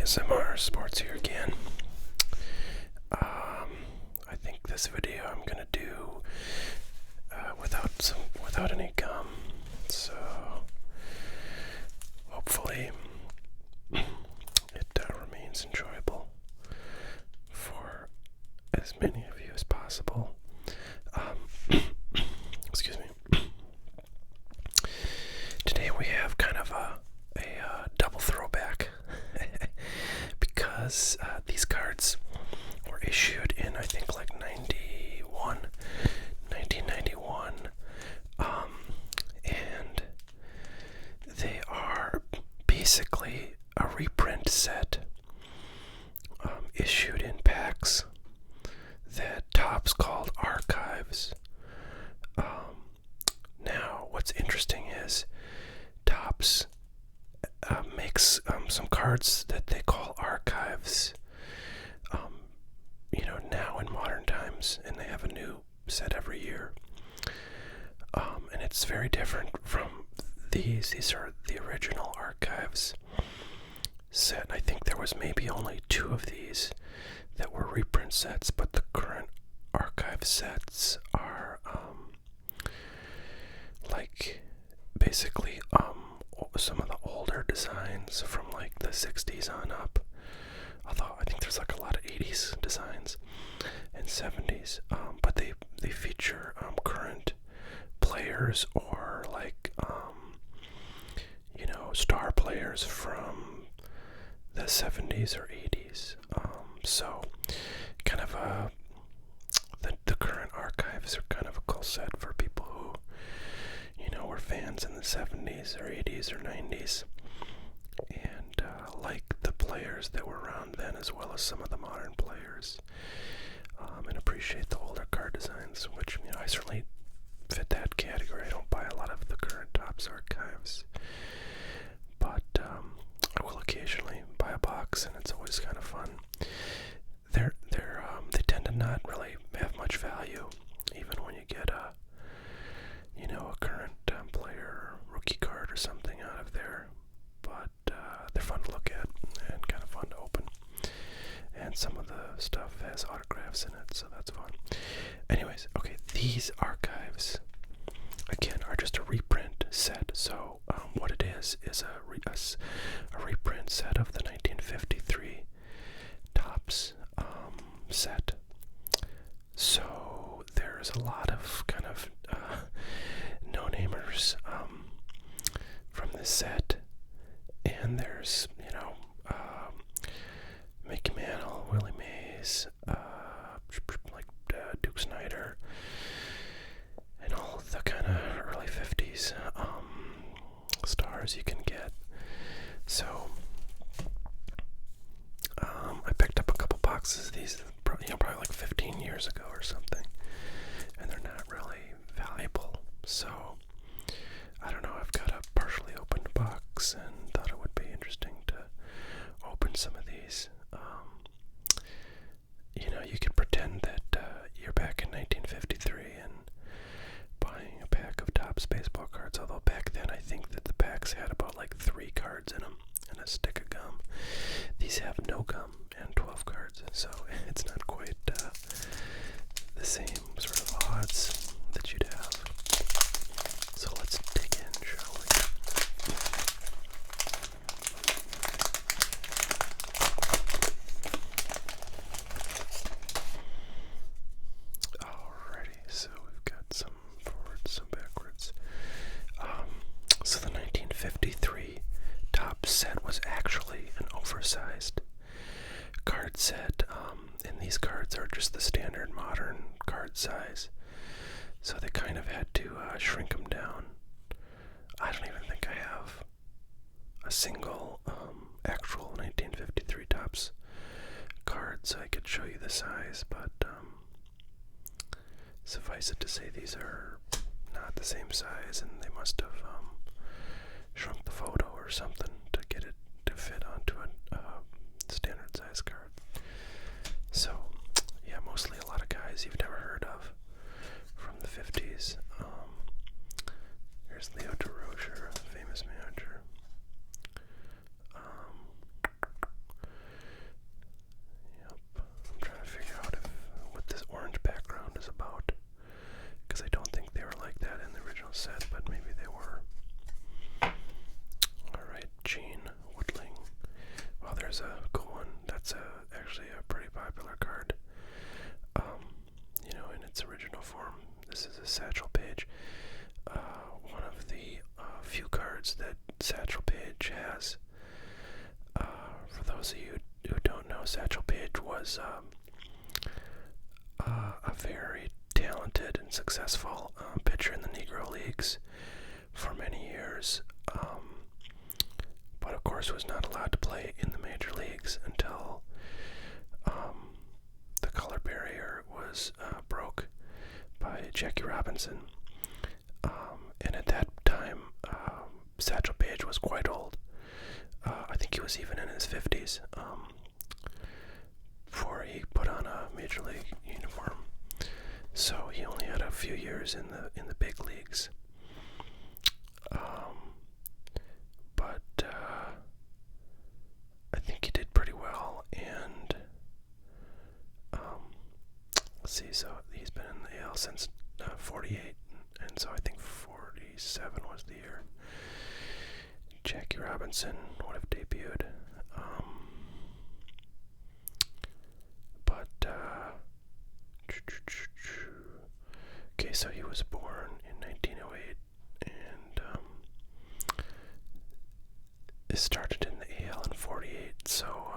ASMR Sports here again. I think this video I'm gonna do without any gum, so hopefully it remains enjoyable for as many of you as possible. Excuse me. Today we have kind of a double throwback because these cards were issued in, I think, like 1991, and they are basically a reprint set issued in packs that Topps called archives. Now, what's interesting is Topps makes some cards that they call archives, now in modern times, and they have a new set every year. And it's very different from these. These are the original archives set. I think there was maybe only 2 of these that were reprint sets, but the current archive sets are like basically some of the older designs from like the 60s on up, although I think there's like a lot of 80s designs and 70s, but they feature current players or like star players from the 70s or 80s, so kind of the current archives are kind of a cool set for people who were fans in the 70s or 80s or 90s, and like the players that were around then as well as some of the modern players, and appreciate the older card designs, which I certainly fit that category. I don't buy a lot of the current Topps archives, but I will occasionally buy a box, and it's always kind of fun. They tend to not really have much value, even when you get a current player or rookie card or something out of there, but they're fun to look at and kind of fun to open, and some of the stuff has autographs in it, so that's fun. Anyways, okay, these archives again are just a reprint set. So what it is a reprint set of the 1953 Topps set. So there's a lot of kind of no-namers from this set, and there's Mickey Mantle, Willie Mays, Duke Snider, and all the kind of early 50s stars you can get. So I picked up a couple boxes of these probably like 15 years ago or something, and they're not really valuable, so I don't know, I've got a partially opened box and thought it would be interesting to open some of these. You could pretend that you're back in 1953 and buying a pack of Topps baseball cards, although back then I think that the packs had about like 3 cards in them and a stick of gum. These have no gum and 12 cards, so it's not quite the same sort of odds that you'd have. So let's dig in, shall we? Alrighty, so we've got some forwards, some backwards. So the 1953 Topps set was actually an oversized card set, and these cards are just the standard modern card size, so they kind of had to shrink them down. I don't even think I have a single actual 1953 Topps card, so I could show you the size, but suffice it to say these are not the same size, and they must have shrunk the photo or something to get it to fit onto a standard size card. So yeah, mostly a lot of guys you've never heard of from the 50s. Here's Leo DeRocher, a famous manager. was a very talented and successful pitcher in the Negro Leagues for many years, but of course was not allowed to play in the major leagues until the color barrier was broke by Jackie Robinson. And at that time, Satchel Paige was quite old. I think he was even in his 50s before he put on a major league uniform. So he only had a few years in the big leagues. But I think he did pretty well. And let's see, so he's been in the AL since 48, and so I think 47 was the year Jackie Robinson would have debuted. Okay, so he was born in 1908, and it started in the AL in 48, so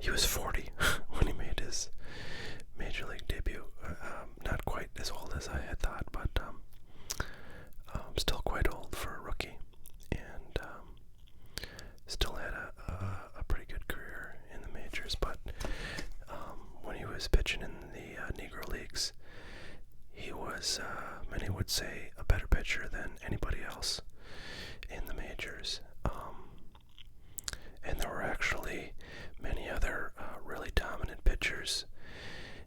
he was 40 when he made his major league debut. Not quite as old as I had thought, but still quite old for a rookie, and still had a pretty good career in the majors. But when he was pitching in the Negro Leagues, he was, many would say, a better pitcher than anybody else in the majors. And there were actually many other really dominant pitchers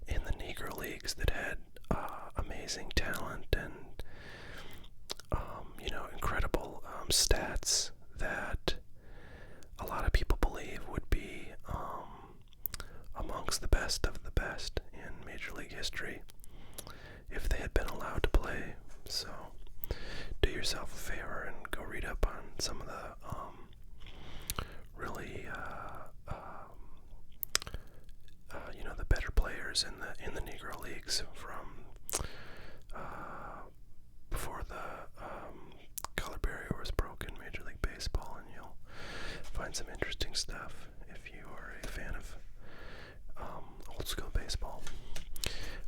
in the Negro Leagues that had amazing talent and incredible stats that a lot of people believe would be amongst the best of the best in Major League history if they had been allowed to play. So do yourself a favor and go read up on some of the really the better players in the Negro Leagues from before the color barrier was broken, Major League Baseball, and you'll find some interesting stuff if you are a fan of old school baseball.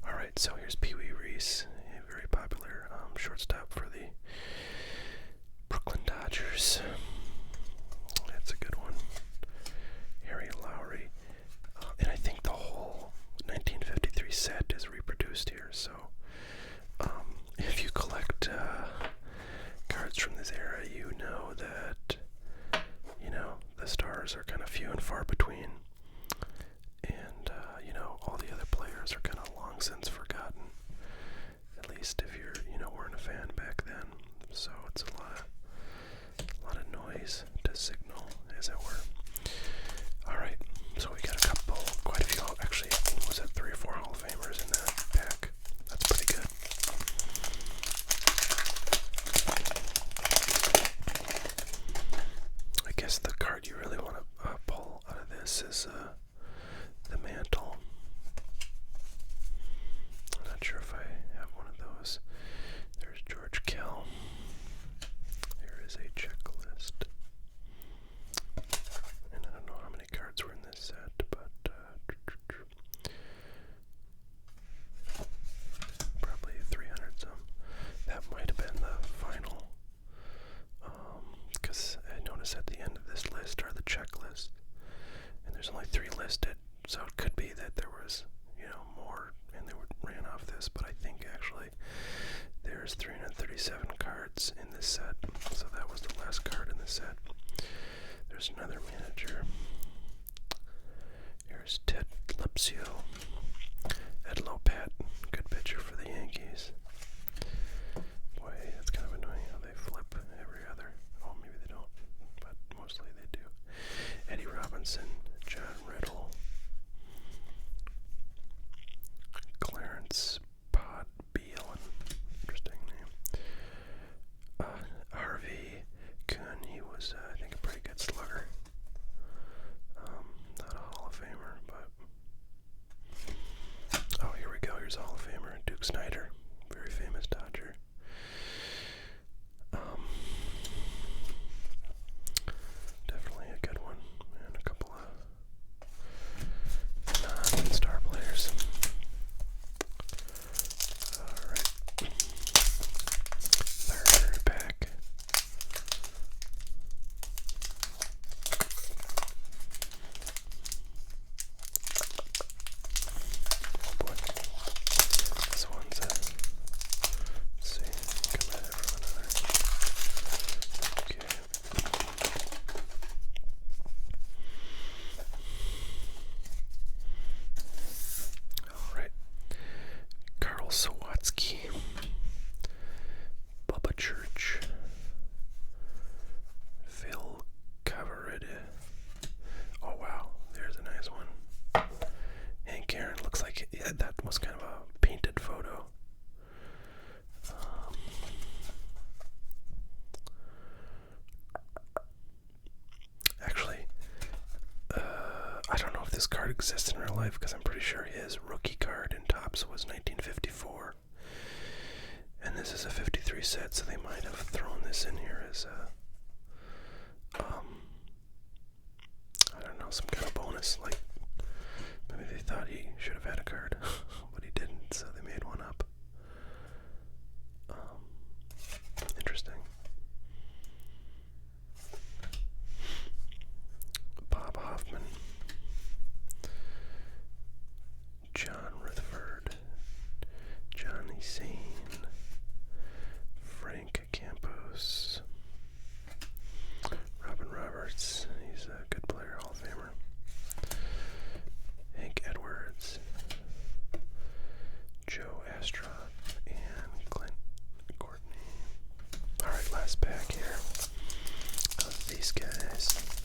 Alright, so here's Pee Wee Reese, a very popular shortstop for the Brooklyn Dodgers. That's a good one. Harry Lowry. And I think the whole 1953 set is reproduced here, so if you collect cards from this era, you know that the stars are kind of few and far between, and all the other players are kind of long since forgotten, at least if you're weren't a fan back then. So it's a lot of noise to signal, as it were. Alright, so we got quite a few, actually, was that 3 or 4 Hall of Famers in that pack? That's pretty good. I guess the card you really want to pull out of this is the Mantle. I'm not sure if I have one of those. There's George Kell. Here is a checklist. And I don't know how many cards were in this set, but probably 300 some. That might have been the final, because I noticed at the end of this list are the checklists, and there's only 3 listed, so it could be that there was, more, and they ran off this, but I think actually there's 337 cards in this set, so that was the last card in the set. There's another manager. Here's Ted Lipsio. Ed Lopat, good pitcher for the Yankees. Boy, that's kind of annoying how they flip every other. Oh, maybe they don't, but mostly they do. Eddie Robinson, John Riddle, Clarence Podbeal, interesting name. Harvey Kuhn, he was, I think, a pretty good slugger. Not a Hall of Famer, but... Oh, here we go. Here's a Hall of Famer. Duke Snider. Very exist in real life because I'm pretty sure his rookie card in Topps was 1954. And this is a 53 set, so they might have thrown this in here as a, I don't know, some kind of bonus. Like, maybe they thought he should have had a card, but he didn't, so they made one up. Interesting. Bob Hoffman. John Rutherford. Johnny Sane. Frank Campos. Robin Roberts. He's a good player, Hall of Famer. Hank Edwards. Joe Astroff. And Clint Courtney. Alright, last pack here of these guys.